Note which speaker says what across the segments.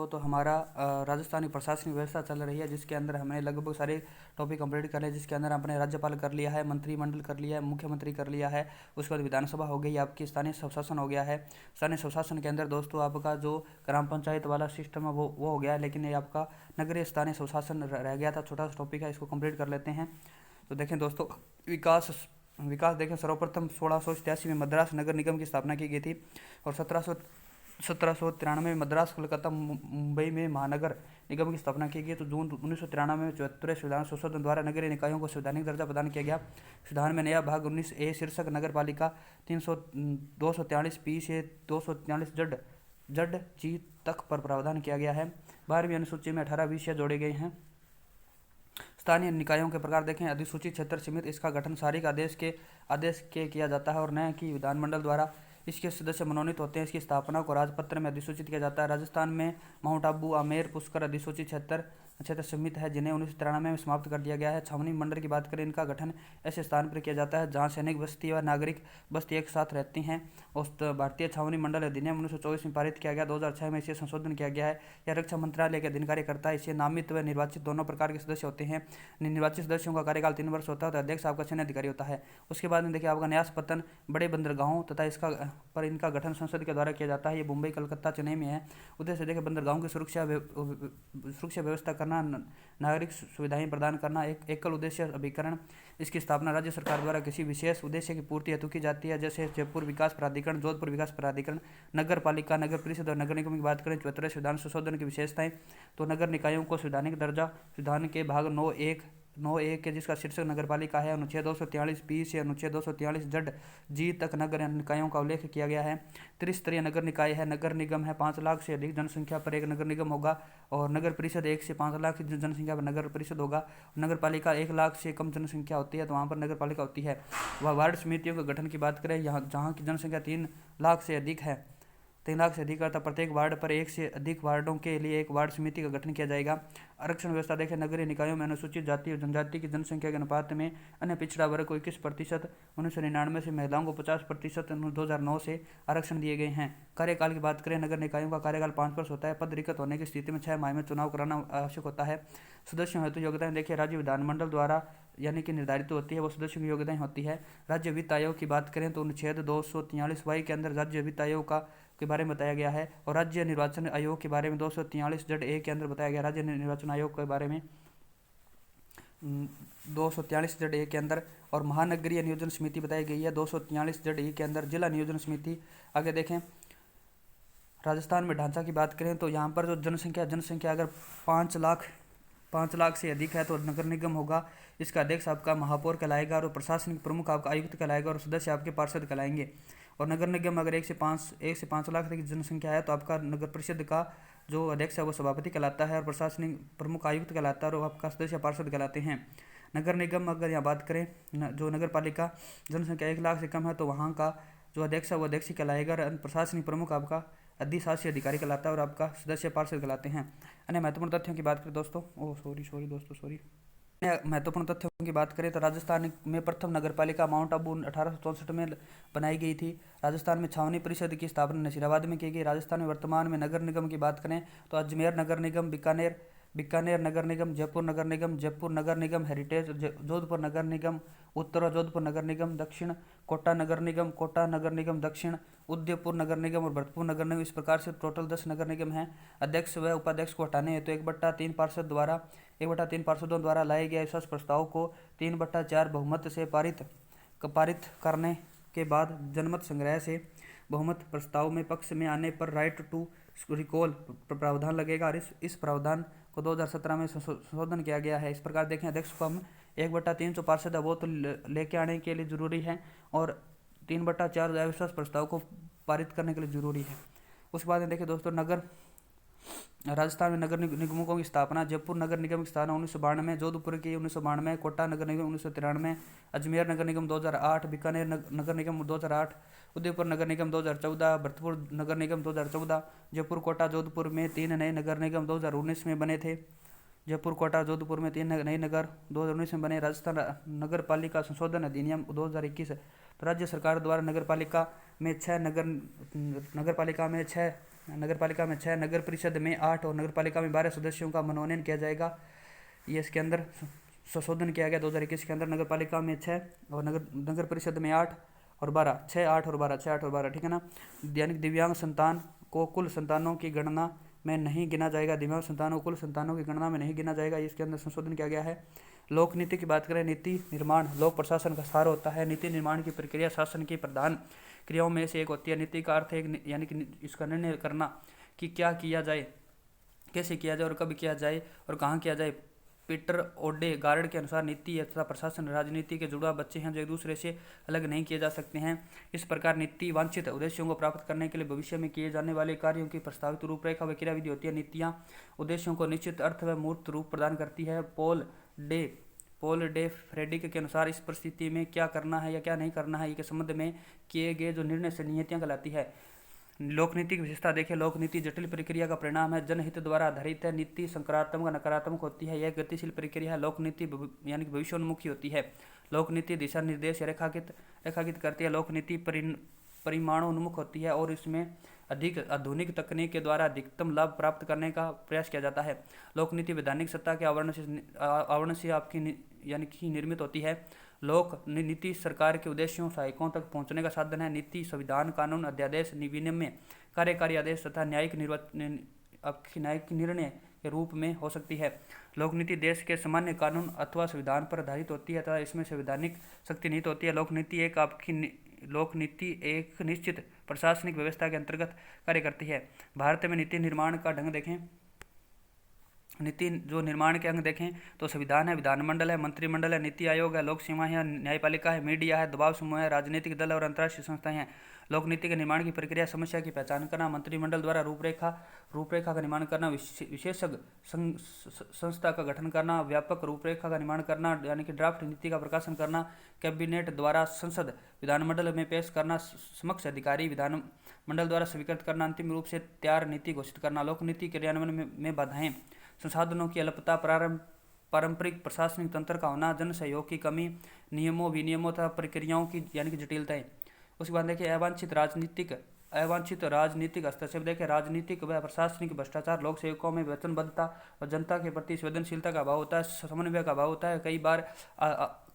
Speaker 1: तो हमारा राजस्थानी प्रशासनिक व्यवस्था चल रही है, जिसके अंदर हमने लगभग सारे टॉपिक कंप्लीट कर लिए। जिसके अंदर आपने राज्यपाल कर लिया है, मंत्रिमंडल कर लिया है, मुख्यमंत्री कर लिया है, उसके बाद विधानसभा हो गई, आपकी स्थानीय स्वशासन हो गया है। स्थानीय स्वशासन के अंदर दोस्तों आपका जो ग्राम पंचायत वाला सिस्टम है वो हो गया है, लेकिन ये आपका नगरीय स्थानीय स्वशासन रह गया था। छोटा सा टॉपिक है, इसको कंप्लीट कर लेते हैं। तो देखें दोस्तों, विकास विकास देखें, सर्वप्रथम 1687 में मद्रास नगर निगम की स्थापना की गई थी और 1793 में मद्रास कोलकाता मुंबई में महानगर निगम की स्थापना की गई। तो जून 1993 में 74वें संविधान संशोधन द्वारा नगरीय निकायों को संवैधानिक दर्जा प्रदान किया गया। संविधान में नया भाग 19A शीर्षक नगर पालिका 243 से 243 जड जी तक पर प्रावधान किया गया है। 12वीं अनुसूची में 18 विषय जोड़े गए हैं। स्थानीय निकायों के प्रकार देखें, अधिसूचित क्षेत्र समिति, इसका गठन सारिक आदेश के किया जाता है और न कि विधानमंडल द्वारा। इसके सदस्य मनोनीत होते हैं। इसकी स्थापना को राजपत्र में अधिसूचित किया जाता है। राजस्थान में माउंट आबू, आमेर, पुष्कर अधिसूचित क्षेत्र समिति है, जिन्हें 1993 में समाप्त कर दिया गया है। छावनी मंडल की बात करें, इनका गठन ऐसे स्थान पर किया जाता है जहां सैनिक बस्ती व नागरिक बस्ती एक साथ रहती हैं। और भारतीय छावनी मंडल अधिनियम 1924 में पारित किया गया। 2006 में इसे संशोधन किया गया है। यह रक्षा मंत्रालय के अधीन कार्य करता है। इसे नामित व निर्वाचित दोनों प्रकार के सदस्य होते हैं। निर्वाचित सदस्यों का कार्यकाल 3 वर्ष होता है। तो अध्यक्ष आपका सैन्य अधिकारी होता है। उसके बाद में देखिए आपका न्यास पत्तन बड़े बंदरगाहों तथा इनका गठन संसद के द्वारा किया जाता है। ये मुंबई, कलकत्ता, चेन्नई में है। उद्देश्य देखिए बंदरगाहों की सुरक्षा व्यवस्था करना, नागरिक सुविधाएं प्रदान करना, एक एकल उद्देश्य अभिकरण। इसकी स्थापना राज्य सरकार द्वारा किसी विशेष उद्देश्य की पूर्ति हेतु की जाती है, जैसे जयपुर विकास प्राधिकरण, जोधपुर विकास प्राधिकरण, नगर पालिका, नगर परिषद और नगर निगम की बात करें। 74वें संविधान संशोधन की विशेषताएं, तो नगर निकायों को संवैधानिक दर्जा संविधान के भाग 9(1) के जिसका शीर्षक नगर पालिका है, अनुच्छेद 243 से अनुच्छेद 243 जड जी तक नगर निकायों का उल्लेख किया गया है। त्रिस्तरीय नगर निकाय है। नगर निगम है 5 लाख से अधिक जनसंख्या पर एक नगर निगम होगा और नगर परिषद 1 से 5 लाख की जनसंख्या पर नगर परिषद होगा। नगर पालिका 1 लाख से कम जनसंख्या होती है तो वहाँ पर नगर पालिका होती है। वह वार्ड समितियों के गठन की बात करें, यहाँ जहाँ की जनसंख्या 3 लाख से अधिक है, 3 लाख से अधिक अर्थात प्रत्येक वार्ड पर 1 से अधिक वार्डों के लिए एक वार्ड समिति का गठन किया जाएगा। आरक्षण व्यवस्था देखें, नगरीय निकायों में अनुसूचित जाति और जनजाति की जनसंख्या के अनुपात में अन्य पिछड़ा वर्ग को 21%, 1999 से महिलाओं को 50%, 2009 से आरक्षण दिए गए हैं। कार्यकाल की बात करें, नगर निकायों का कार्यकाल 5 वर्ष होता है। पद रिक्त होने की स्थिति में 6 माह में चुनाव कराना आवश्यक होता है। सदस्यों हेतु योग्यताएं देखिए, राज्य विधानमंडल द्वारा यानी कि निर्धारित होती है, वो सदस्यों की योग्यताएं होती है। राज्य वित्त आयोग की बात करें तो अनुच्छेद 243 के अंदर राज्य वित्त आयोग के बारे में बताया गया है और राज्य निर्वाचन आयोग के बारे में 243 जड ए के अंदर बताया गया। राज्य निर्वाचन आयोग के बारे में 243 जड ए के अंदर और महानगरीय नियोजन समिति बताई गई है 243 जड ई के अंदर। जिला नियोजन समिति आगे देखें, राजस्थान में ढांचा की बात करें तो यहाँ पर जो जनसंख्या अगर 5 लाख से अधिक है तो नगर निगम होगा। इसका अध्यक्ष आपका महापौर कहलाएगा और प्रशासनिक प्रमुख आपका आयुक्त कहलाएगा और सदस्य आपके पार्षद कहलाएंगे। और नगर निगम अगर 1 से 5 लाख तक की जनसंख्या है तो आपका नगर परिषद का जो अध्यक्ष है वो सभापति कहलाता है और प्रशासनिक प्रमुख आयुक्त कहलाता है और आपका सदस्य पार्षद कहलाते हैं। नगर निगम अगर यहाँ बात करें, जो नगर पालिका जनसंख्या 1 लाख से कम है तो वहाँ का जो अध्यक्ष है वो अध्यक्ष कहलाएगा और प्रशासनिक प्रमुख आपका अधिशासी अधिकारी कहलाता है और आपका सदस्य पार्षद कहलाते हैं। अन्य महत्वपूर्ण तथ्यों की बात करें दोस्तों, महत्वपूर्ण तथ्यों की बात करें तो राजस्थान में प्रथम नगर पालिका माउंट आबू 1864 में बनाई गई थी। राजस्थान में छावनी परिषद की स्थापना नसीराबाद में की गई। राजस्थान में वर्तमान में नगर निगम की बात करें तो अजमेर नगर निगम, बीकानेर नगर निगम, जयपुर नगर निगम, हेरिटेज जोधपुर नगर निगम, उत्तर जोधपुर नगर निगम, दक्षिण कोटा नगर निगम दक्षिण, उदयपुर नगर निगम और भरतपुर नगर निगम। इस प्रकार से टोटल 10 नगर निगम हैं। अध्यक्ष व उपाध्यक्ष को हटाने हेतु 1/3 पार्षदों द्वारा लाए गए विश्वास प्रस्ताव को 3/4 बहुमत से पारित करने के बाद जनमत संग्रह से बहुमत प्रस्ताव में पक्ष में आने पर राइट टू रिकॉल प्रावधान लगेगा और इस प्रावधान को 2017 में संशोधन किया गया है। इस प्रकार देखें, अध्यक्ष को हम 1/3 जो पार्षद है वो तो लेके आने के लिए जरूरी है और 3/4 अविश्वास प्रस्ताव को पारित करने के लिए जरूरी है। उसके बाद में देखिए दोस्तों, राजस्थान में नगर निगमों की स्थापना, जयपुर नगर निगम की स्थापना 1992, जोधपुर की 1992, कोटा नगर निगम 1993, अजमेर नगर निगम 2008, बीकानेर नगर निगम 2008, उदयपुर नगर निगम 2014, भरतपुर नगर निगम 2014, जयपुर कोटा जोधपुर में 3 नए नगर निगम 2019 में बने थे। जयपुर कोटा जोधपुर में 3 नए नगर 2019 में बने। राजस्थान नगर पालिका संशोधन अधिनियम 2021, तो राज्य सरकार द्वारा नगर पालिका में 6 नगर पालिका में 6, नगर परिषद में 8 और नगर पालिका में 12 सदस्यों का मनोनयन किया जाएगा। ये इसके अंदर संशोधन किया गया 2021 के अंदर। नगर पालिका में 6 और नगर परिषद में 8 और 12, 6, 8 और 12, 6, 8 और 12, ठीक है ना। यानी दिव्यांग संतान को कुल संतानों की गणना में नहीं गिना जाएगा, दिव्यांग संतानों को कुल संतानों की गणना में नहीं गिना जाएगा, इसके अंदर संशोधन किया गया है। लोक नीति की बात करें, नीति निर्माण लोक प्रशासन का सार होता है। नीति निर्माण की प्रक्रिया शासन की प्रधान क्रियाओं में से एक होती है। नीति का अर्थ है यानी कि इसका निर्णय करना कि क्या किया जाए, कैसे किया जाए और कब किया जाए और कहाँ किया जाए। पीटर ओडेगार्ड के अनुसार नीति तथा प्रशासन राजनीति के जुड़वा बच्चे हैं जो एक दूसरे से अलग नहीं किए जा सकते हैं। इस प्रकार नीति वांछित उद्देश्यों को प्राप्त करने के लिए भविष्य में किए जाने वाले कार्यों की प्रस्तावित रूपरेखा व क्रियाविधि होती है। नीतियाँ उद्देश्यों को निश्चित अर्थ व मूर्त रूप प्रदान करती है। पॉल डे फ्रेडिक के अनुसार इस परिस्थिति में क्या करना है या क्या नहीं करना है के संबंध में किए गए जो निर्णय से नीतियाँ कहलाती है। लोक नीति की विशेषता देखें, लोक नीति जटिल प्रक्रिया का परिणाम है, जनहित द्वारा आधारित है। नीति सकारात्मक नकारात्मक होती है, यह गतिशील प्रक्रिया है। लोक नीति यानी कि भविष्योन्मुखी होती है। लोक नीति दिशा निर्देश रेखाकित करती है। लोक नीति परिमाणोन्मुख होती है और इसमें अधिक आधुनिक तकनीक के द्वारा अधिकतम लाभ प्राप्त करने का प्रयास किया जाता है। लोक नीति वैधानिक सत्ता के आवरण से आपकी यानी कि निर्मित होती है। लोक नीति सरकार के उद्देश्यों सहायकों तक पहुंचने का साधन है। नीति संविधान, कानून, अध्यादेश, विनियम, कार्यकारी आदेश तथा न्यायिक निर्णय के रूप में हो सकती है। लोक नीति देश के सामान्य कानून अथवा संविधान पर आधारित होती है तथा इसमें संवैधानिक शक्ति निहित होती है। लोक नीति एक निश्चित प्रशासनिक व्यवस्था के अंतर्गत कार्य करती है। भारत में नीति निर्माण का ढंग देखें, नीति जो निर्माण के अंग देखें तो संविधान है, विधानमंडल है, मंत्रिमंडल है, नीति आयोग है, लोक सेवा है, न्यायपालिका है, मीडिया है, दबाव समूह है, राजनीतिक दल और अंतर्राष्ट्रीय संस्थाएं हैं। लोक नीति के निर्माण की प्रक्रिया, समस्या की पहचान करना, मंत्रिमंडल द्वारा रूपरेखा का निर्माण करना, विशेषज्ञ संस्था का गठन करना, व्यापक रूपरेखा का निर्माण करना यानी कि ड्राफ्ट नीति का प्रकाशन करना, कैबिनेट द्वारा संसद विधानमंडल में पेश करना, समक्ष अधिकारी विधानमंडल द्वारा स्वीकृत करना, अंतिम रूप से तैयार नीति घोषित करना। लोक नीति क्रियान्वयन में बाधाएं, संसाधनों की अल्पता, पारंपरिक प्रशासनिक तंत्र का होना, जन सहयोग की कमी, नियमों विनियमों तथा प्रक्रियाओं की यानी कि जटिलताएं। उसके बाद देखिए अवांछित राजनीतिक हस्तक्षेप देखें, राजनीतिक व प्रशासनिक भ्रष्टाचार, लोक सेवकों में वचनबद्धता और जनता के प्रति संवेदनशीलता का अभाव होता है, समन्वय का अभाव होता है।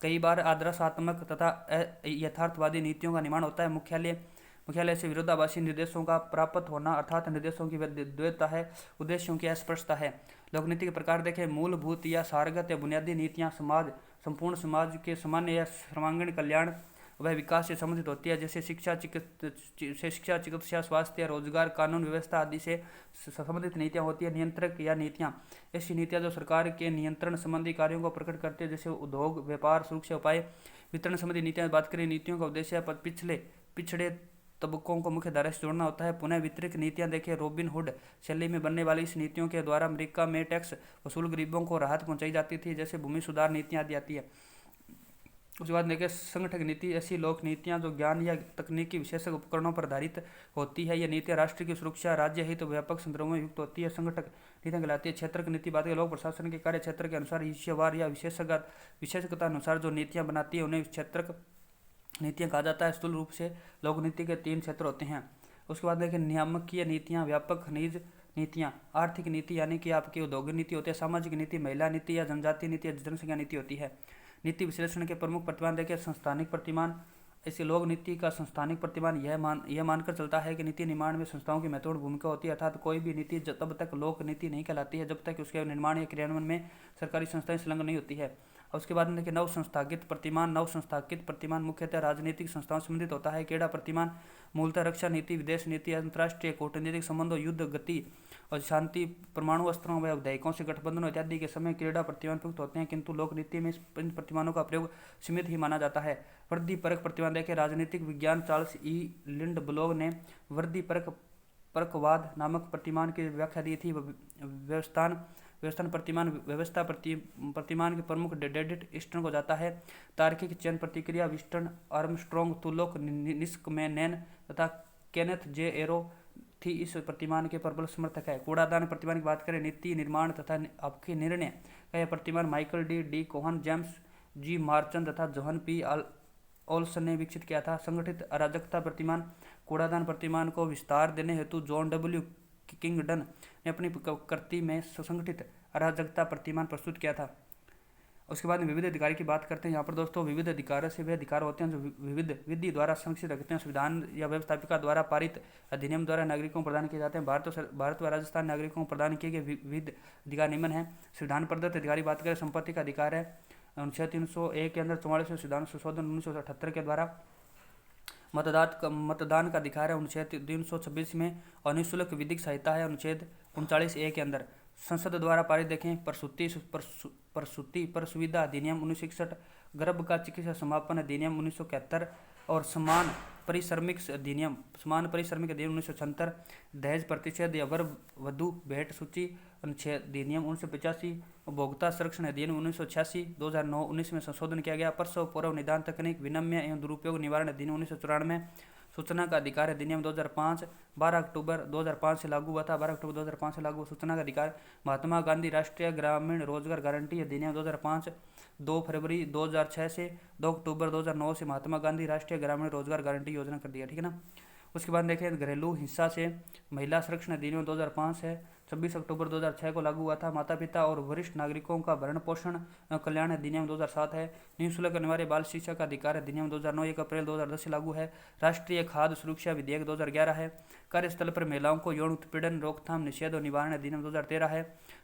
Speaker 1: कई बार आदर्शात्मक तथा यथार्थवादी नीतियों का निर्माण होता है। मुख्यालय से विरोधाभासी निर्देशों का प्राप्त होना अर्थात निर्देशों की द्वैतता है, उद्देश्यों की अस्पष्टता है। लोक नीति के प्रकार देखें, मूलभूत या सारगत या बुनियादी नीतियाँ संपूर्ण समाज के सामान्य या सर्वांगीण कल्याण वह विकास से संबंधित होती है, जैसे शिक्षा, चिकित्सा, स्वास्थ्य, रोजगार, कानून व्यवस्था आदि से संबंधित नीतियाँ होती है। नियंत्रक या नीतियाँ, ऐसी नीतियाँ जो सरकार के नियंत्रण संबंधी कार्यों को प्रकट करते हैं, जैसे उद्योग, व्यापार, सुरक्षा उपाय, वितरण संबंधी नीतियाँ। बात करें नीतियों का उद्देश्य पिछड़े तबकों को मुख्य धारा से जोड़ना होता है। पुनः वितरित नीतियाँ देखिए, रॉबिन हुड शैली में बनने वाली इस नीतियों के द्वारा अमेरिका में टैक्स वसूल गरीबों को राहत पहुंचाई जाती थी, जैसे भूमि सुधार नीतियाँ आदि आती है। उसके बाद देखिए संगठक नीति, ऐसी लोक नीतियाँ जो ज्ञान या तकनीकी विशेषज्ञ उपकरणों पर आधारित होती है। यह नीतियाँ राष्ट्र की सुरक्षा, राज्य हित व्यापक संदर्भों में युक्त होती है, संगठक नीतियाँ कहलाती है। क्षेत्रक नीति बात करें, लोक प्रशासन के कार्य क्षेत्र के अनुसार हिस्सेवार या विशेषज्ञता अनुसार जो नीतियाँ बनाती है उन्हें क्षेत्रक नीतियाँ कहा जाता है। स्थूल रूप से लोक नीति के 3 क्षेत्र होते हैं। उसके बाद देखिए नियामकीय नीतियाँ, व्यापक खनिज नीतियाँ, आर्थिक नीति यानी कि आपकी औद्योगिक नीति होती है, सामाजिक नीति, महिला नीति या जनजातीय नीति या जनसंख्या नीति होती है। नीति विश्लेषण के प्रमुख प्रतिमान देखिए, संस्थानिक प्रतिमान। इसे लोक नीति का संस्थानिक प्रतिमान यह मानकर चलता है कि नीति निर्माण में संस्थाओं की महत्वपूर्ण भूमिका होती है, अर्थात कोई भी नीति तब तक लोक नीति नहीं कहलाती है जब तक उसके निर्माण या क्रियान्वयन में सरकारी संस्थाएं संलग्न नहीं होती है। और उसके बाद में देखिए नव संस्थागित प्रतिमान मुख्यतः राजनीतिक संस्थाओं से संबंधित होता है। केड़ा प्रतिमान मूलतः रक्षा नीति, विदेश नीति, अंतर्राष्ट्रीय कूटनीतिक संबंधों, युद्ध गति और शांति, परमाणु अस्त्रों व विधायकों से गठबंधनों इत्यादि के समय क्रीड़ा प्रतिमान प्रयुक्त होते हैं, किंतु लोक नीति में इन प्रतिमानों का प्रयोग सीमित ही माना जाता है। वृद्धि परक प्रतिमान देखें, राजनीतिक विज्ञान चार्ल्स ई लिंडब्लोग ने वृद्धि परकवाद नामक प्रतिमान की व्याख्या दी थी। व्यवस्था प्रतिमान के प्रमुख डेविड ईस्टर्न को जाता है। तार्किक चयन प्रतिक्रिया विस्टन, आर्मस्ट्रॉन्ग, तुलोक, निस्कमेनेन तथा केनेथ जे एरो थी इस प्रतिमान के प्रबल समर्थक है। कूड़ादान प्रतिमान की बात करें, नीति निर्माण तथा आपके निर्णय का यह प्रतिमान माइकल डी कोहन, जेम्स जी मार्चन तथा जोहन पी ओल्सन ने विकसित किया था। संगठित अराजकता प्रतिमान, कूड़ादान प्रतिमान को विस्तार देने हेतु जॉन डब्ल्यू किंगडन ने अपनी कृति में सुसंगठित अराजकता प्रतिमान प्रस्तुत किया था। उसके बाद में विविध अधिकार की बात करते हैं। यहाँ पर दोस्तों विविध अधिकारों से वे अधिकार होते हैं जो विविध विधि द्वारा संरक्षित रखते हैं, संविधान या व्यवस्थापिका द्वारा पारित अधिनियम द्वारा नागरिकों को प्रदान किए जाते हैं। भारत व राजस्थान नागरिकों को प्रदान किए गए विविध अधिकार निम्न है। संविधान प्रदत्त अधिकारी बात करें, संपत्ति का अधिकार है अनुच्छेद 301 के अंदर 44 संविधान संशोधन 1978 के द्वारा। मतदान का अधिकार है अनुच्छेद 326 में, और निःशुल्क विधिक सहायता है अनुच्छेद 39A के अंदर। संसद द्वारा पारित देखें प्रसूति पर सुविधा अधिनियम 1961, गर्भ का चिकित्सा समापन अधिनियम 1971 और समान परिश्रमिक अधिनियम 1976, दहेज प्रतिषेध या वर वधु भेंट सूची अधिनियम 1985, उपभोक्ता संरक्षण अधिनियम 1986, 2009-19 में संशोधन किया गया। प्रसव पूर्व निदान तकनीक विनिमय एवं दुरुपयोग निवारण अधिनियम 1994, सूचना का अधिकार अधिनियम 2005 12 अक्टूबर 2005 से लागू हुआ था। 12 अक्टूबर 2005 से लागू सूचना का अधिकार। महात्मा गांधी राष्ट्रीय ग्रामीण रोजगार गारंटी अधिनियम 2005, 2 फरवरी 2006 से 2 अक्टूबर 2009 से महात्मा गांधी राष्ट्रीय ग्रामीण रोजगार गारंटी योजना कर दिया, ठीक है ना। उसके बाद देखें घरेलू हिंसा से महिला संरक्षण अधिनियम 2005 है, 26 अक्टूबर 2006 को लागू हुआ था। माता पिता और वरिष्ठ नागरिकों का भरण पोषण कल्याण अधिनियम 2007 है। निःशुल्क अनिवार्य बाल शिक्षा का अधिकार अधिनियम 2009 1 अप्रैल 2010 से लागू है। राष्ट्रीय खाद्य सुरक्षा विधेयक 2011 है। कार्यस्थल पर महिलाओं को यौन उत्पीड़न रोकथाम निषेध और निवारण अधिनियम 2013 है।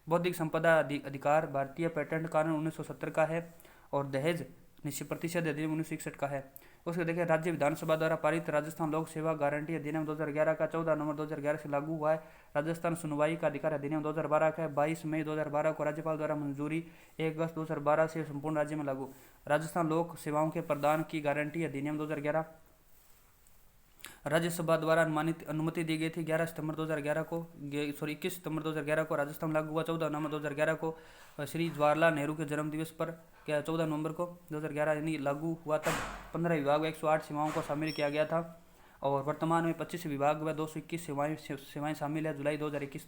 Speaker 1: बौद्धिक संपदा अधिकार भारतीय पेटेंट कानून 1970 का है, और दहेज प्रतिशत अधिनियम 1961 का है। उसके देखिए राज्य विधानसभा द्वारा पारित राजस्थान लोक सेवा गारंटी अधिनियम 2011 का 14 नवंबर 2011 से लागू हुआ है। राजस्थान सुनवाई का अधिकार अधिनियम 2012 का है, 22 मई 2012 को राज्यपाल द्वारा मंजूरी, 1 अगस्त 2012 से संपूर्ण राज्य में लागू। राजस्थान लोक सेवाओं के प्रदान की गारंटी अधिनियम 2011 राज्यसभा द्वारा अनुमति दी गई थी 11 सितंबर 2011 को 21 सितंबर 2011 को राजस्थान लागू हुआ। 14 नवंबर 2011 को श्री जवाहरलाल नेहरू के जन्म दिवस पर 14 नवंबर को 2011 यानी लागू हुआ। तब 15 विभाग व 108 सेवाओं को शामिल किया गया था, और वर्तमान में 25 विभाग व 221 सेवाएँ शामिल है। जुलाई 2021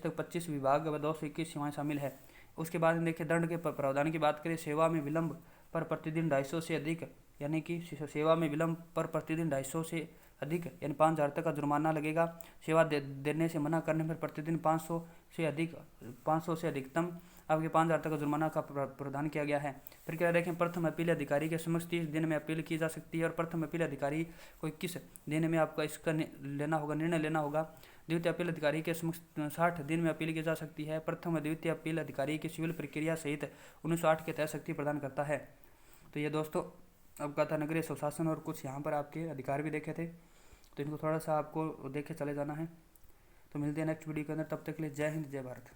Speaker 1: तक 25 विभाग व 221 सेवाएँ शामिल है। उसके बाद देखिए दंड के प्रावधान की बात करें। सेवा में विलंब पर प्रतिदिन 250 से अधिक यानी कि सेवा में विलंब पर प्रतिदिन 250 से अधिक यानी 5000 तक का जुर्माना लगेगा। सेवा देने से मना करने पर प्रतिदिन 500 से अधिकतम आपके 5000 तक का जुर्माना का प्रावधान किया गया है। फिर क्या देखें, प्रथम अपील अधिकारी के समक्ष 30 दिन में अपील की जा सकती है, और प्रथम अपील अधिकारी को 21 दिन में आपका इसका निर्णय लेना होगा। द्वितीय अपील अधिकारी के समक्ष 60 दिन में अपील की जा सकती है। प्रथम द्वितीय अपील अधिकारी की सिविल प्रक्रिया सहित 1908 के तहत शक्ति प्रदान करता है। तो ये दोस्तों आपका था नगरीय स्वशासन, और कुछ यहाँ पर आपके अधिकार भी देखे थे, तो इनको थोड़ा सा आपको देख के चले जाना है। तो मिलते हैं नेक्स्ट वीडियो के अंदर, तब तक के लिए जय हिंद जय भारत।